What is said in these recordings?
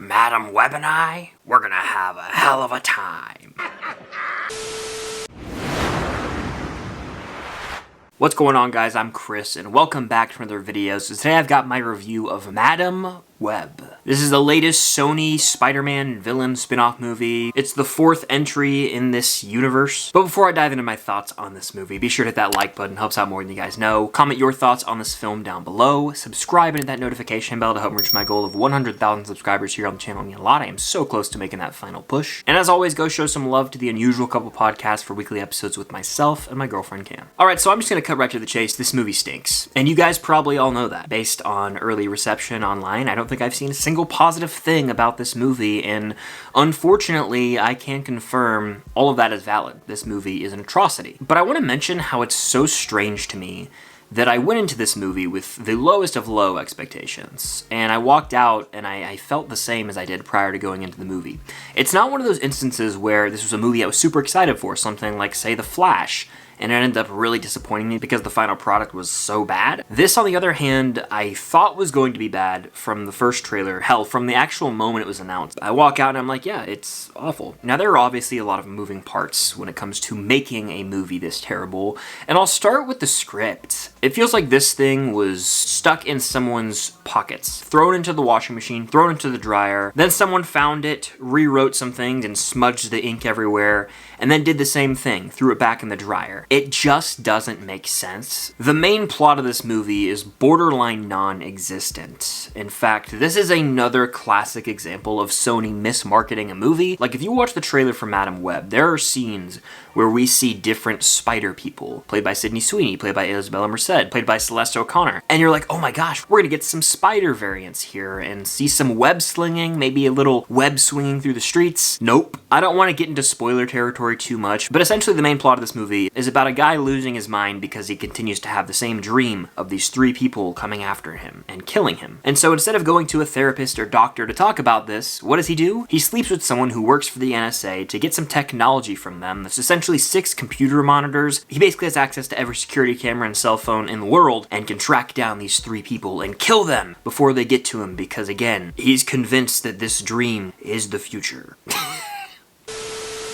Madam Web and I, we're gonna have a hell of a time. What's going on, guys? I'm Chris, and welcome back to another video. So today I've got my review of Madam Web. This is the latest Sony Spider-Man villain spin-off movie. It's the fourth entry in this universe. But before I dive into my thoughts on this movie, be sure to hit that like button, helps out more than you guys know. Comment your thoughts on this film down below. Subscribe and hit that notification bell to help me reach my goal of 100,000 subscribers here on the channel. It means a lot. I am so close to making that final push. And as always, go show some love to the Unusual Couple podcast for weekly episodes with myself and my girlfriend Cam. Alright, so I'm just gonna cut right to the chase. This movie stinks. And you guys probably all know that. Based on early reception online, I don't think I've seen a single positive thing about this movie, and unfortunately, I can confirm all of that is valid. This movie is an atrocity. But I want to mention how it's so strange to me that I went into this movie with the lowest of low expectations, and I walked out and I felt the same as I did prior to going into the movie. It's not one of those instances where this was a movie I was super excited for, something like, say, The Flash, and it ended up really disappointing me because the final product was so bad. This, on the other hand, I thought was going to be bad from the first trailer. Hell, from the actual moment it was announced. I walk out and I'm like, yeah, it's awful. Now, there are obviously a lot of moving parts when it comes to making a movie this terrible, and I'll start with the script. It feels like this thing was stuck in someone's pockets, thrown into the washing machine, thrown into the dryer, then someone found it, rewrote some things, and smudged the ink everywhere, and then did the same thing, threw it back in the dryer. It just doesn't make sense. The main plot of this movie is borderline non-existent. In fact, this is another classic example of Sony mismarketing a movie. Like, if you watch the trailer for Madam Web, there are scenes where we see different spider people, played by Sweeney, played by Isabela Merced, played by Celeste O'Connor, and you're like, oh my gosh, we're gonna get some spider variants here and see some web slinging, maybe a little web swinging through the streets. Nope. I don't want to get into spoiler territory too much, but essentially the main plot of this movie is about a guy losing his mind because he continues to have the same dream of these three people coming after him and killing him. And so instead of going to a therapist or doctor to talk about this, what does he do? He sleeps with someone who works for the NSA to get some technology from them that's essentially 6 computer monitors. He basically has access to every security camera and cell phone in the world and can track down these 3 people and kill them before they get to him because, again, he's convinced that this dream is the future.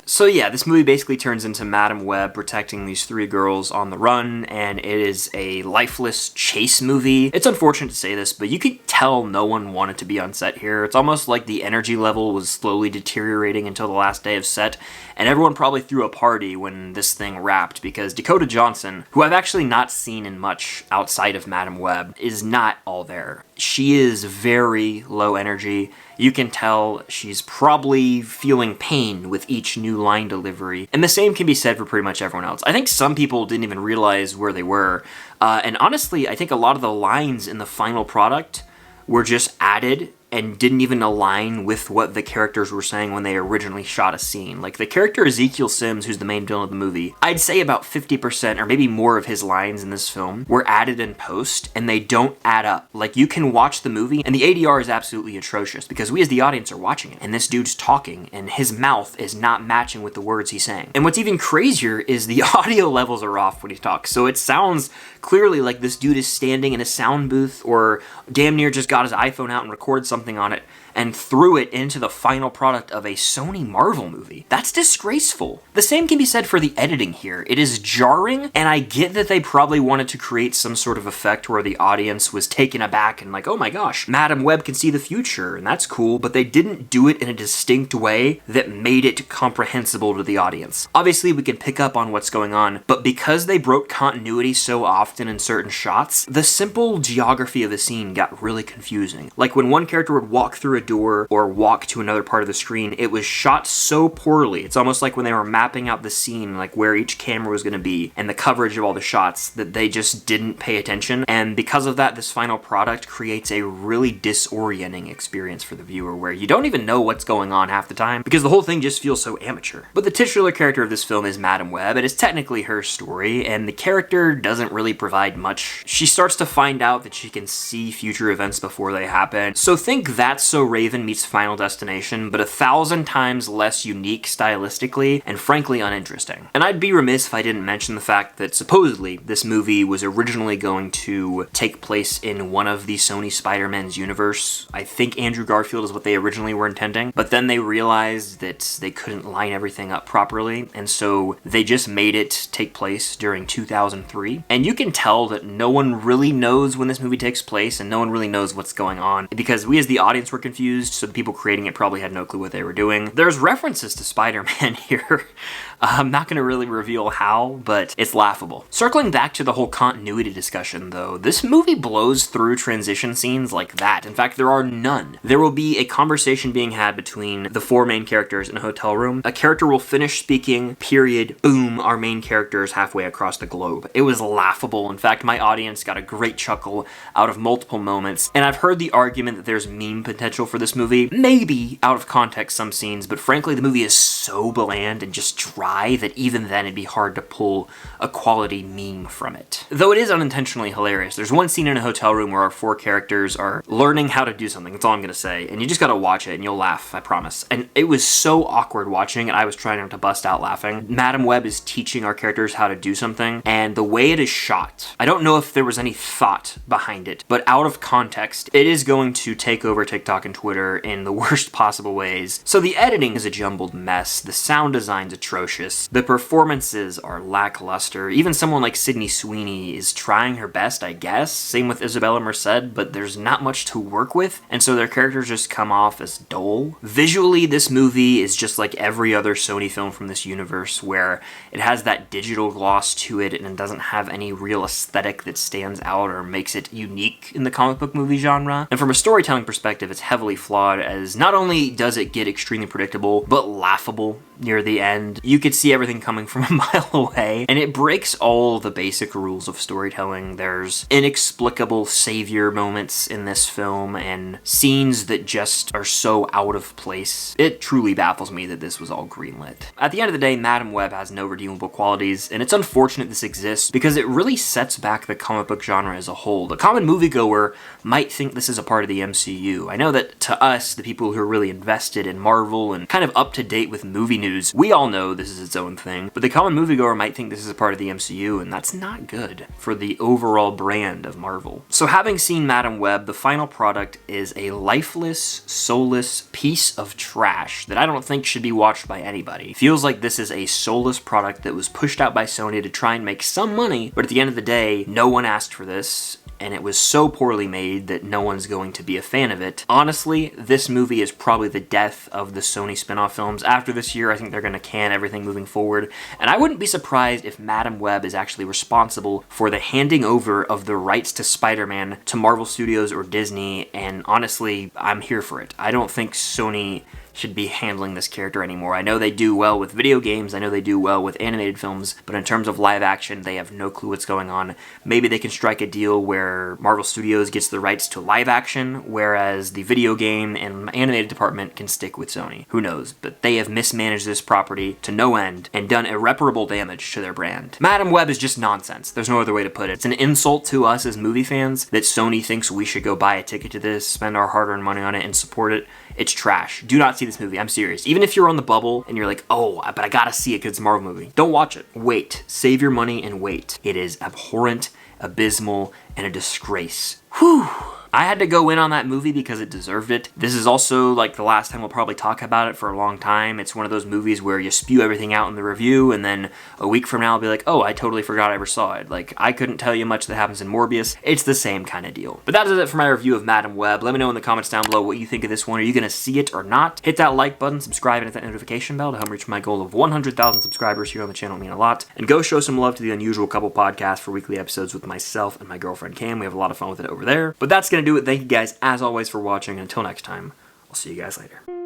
So yeah, this movie basically turns into Madam Web protecting these 3 girls on the run, and it is a lifeless chase movie. It's unfortunate to say this, but you could tell no one wanted to be on set here. It's almost like the energy level was slowly deteriorating until the last day of set, and everyone probably threw a party when this thing wrapped, because Dakota Johnson, who I've actually not seen in much outside of Madam Web, is not all there. She is very low energy. You can tell she's probably feeling pain with each new line delivery. And the same can be said for pretty much everyone else. I think some people didn't even realize where they were. And honestly, I think a lot of the lines in the final product were just added and didn't even align with what the characters were saying when they originally shot a scene. Like, the character Ezekiel Sims, who's the main villain of the movie, I'd say about 50% or maybe more of his lines in this film were added in post, and they don't add up. Like, you can watch the movie, and the ADR is absolutely atrocious, because we as the audience are watching it, and this dude's talking, and his mouth is not matching with the words he's saying. And what's even crazier is the audio levels are off when he talks, so it sounds clearly like this dude is standing in a sound booth, or damn near just got his iPhone out and recorded something on it and threw it into the final product of a Sony Marvel movie. That's disgraceful. The same can be said for the editing here. It is jarring, and I get that they probably wanted to create some sort of effect where the audience was taken aback and like, oh my gosh, Madam Web can see the future, and that's cool, but they didn't do it in a distinct way that made it comprehensible to the audience. Obviously, we can pick up on what's going on, but because they broke continuity so often in certain shots, the simple geography of the scene got really confusing. Like, when one character would walk through a door or walk to another part of the screen, it was shot so poorly. It's almost like when they were mapping out the scene, like where each camera was going to be and the coverage of all the shots, that they just didn't pay attention. And because of that, this final product creates a really disorienting experience for the viewer where you don't even know what's going on half the time because the whole thing just feels so amateur. But the titular character of this film is Madam Web. It is technically her story, and the character doesn't really provide much. She starts to find out that she can see future events before they happen. So think That's So Raven meets Final Destination, but 1,000 times less unique stylistically and frankly uninteresting. And I'd be remiss if I didn't mention the fact that supposedly this movie was originally going to take place in one of the Sony Spider-Man's universe. I think Andrew Garfield is what they originally were intending, but then they realized that they couldn't line everything up properly, and so they just made it take place during 2003. And you can tell that no one really knows when this movie takes place, and no one really knows what's going on, because we as the audience were confused, so the people creating it probably had no clue what they were doing. There's references to Spider-Man here. I'm not going to really reveal how, but it's laughable. Circling back to the whole continuity discussion, though, this movie blows through transition scenes like that. In fact, there are none. There will be a conversation being had between the four main characters in a hotel room. A character will finish speaking, period, boom, our main character is halfway across the globe. It was laughable. In fact, my audience got a great chuckle out of multiple moments, and I've heard the argument that there's meme potential for this movie. Maybe out of context some scenes, but frankly, the movie is so bland and just dry that even then it'd be hard to pull a quality meme from it. Though it is unintentionally hilarious. There's one scene in a hotel room where our four characters are learning how to do something, that's all I'm gonna say, and you just gotta watch it and you'll laugh, I promise. And it was so awkward watching, and I was trying not to bust out laughing. Madam Web is teaching our characters how to do something, and the way it is shot, I don't know if there was any thought behind it, but out of context, it is going to take over TikTok and Twitter in the worst possible ways. So the editing is a jumbled mess, the sound design's atrocious, the performances are lackluster. Even someone like Sweeney is trying her best, I guess. Same with Isabela Merced, but there's not much to work with, and so their characters just come off as dull. Visually, this movie is just like every other Sony film from this universe, where it has that digital gloss to it and it doesn't have any real aesthetic that stands out or makes it unique in the comic book movie genre. And from a storytelling perspective, it's heavily flawed, as not only does it get extremely predictable, but laughable near the end. You could see everything coming from a mile away, and it breaks all the basic rules of storytelling. There's inexplicable savior moments in this film and scenes that just are so out of place. It truly baffles me that this was all greenlit. At the end of the day, Madam Web has no redeemable qualities, and it's unfortunate this exists because it really sets back the comic book genre as a whole. The common moviegoer might think this is a part of the MCU. I know that to us, the people who are really invested in Marvel and kind of up to date with movie news, we all know this is its own thing, but the common moviegoer might think this is a part of the MCU, and that's not good for the overall brand of Marvel. So having seen Madam Web, the final product is a lifeless, soulless piece of trash that I don't think should be watched by anybody. It feels like this is a soulless product that was pushed out by Sony to try and make some money, but at the end of the day, no one asked for this, and it was so poorly made that no one's going to be a fan of it. Honestly, this movie is probably the death of the Sony spin-off films. After this year, I think they're going to can everything moving forward, and I wouldn't be surprised if Madam Web is actually responsible for the handing over of the rights to Spider-Man to Marvel Studios or Disney, and honestly, I'm here for it. I don't think Sony should be handling this character anymore. I know they do well with video games, I know they do well with animated films, but in terms of live action, they have no clue what's going on. Maybe they can strike a deal where Marvel Studios gets the rights to live action, whereas the video game and animated department can stick with Sony. Who knows? But they have mismanaged this property to no end and done irreparable damage to their brand. Madam Web is just nonsense. There's no other way to put it. It's an insult to us as movie fans that Sony thinks we should go buy a ticket to this, spend our hard-earned money on it, and support it. It's trash. Do not see this movie. I'm serious. Even if you're on the bubble and you're like, oh, but I gotta see it because it's a Marvel movie, don't watch it. Wait. Save your money and wait. It is abhorrent, abysmal, and a disgrace. Whew. I had to go in on that movie because it deserved it. This is also like the last time we'll probably talk about it for a long time. It's one of those movies where you spew everything out in the review and then a week from now I'll be like, oh, I totally forgot I ever saw it. Like, I couldn't tell you much that happens in Morbius. It's the same kind of deal. But that is it for my review of Madam Web. Let me know in the comments down below what you think of this one. Are you gonna see it or not? Hit that like button, subscribe, and hit that notification bell to help me reach my goal of 100,000 subscribers here on the channel. It would mean a lot. And go show some love to the Unusual Couple podcast for weekly episodes with myself and my girlfriend Cam. We have a lot of fun with it over there. But that's gonna do it. Thank you guys as always for watching, and until next time, I'll see you guys later.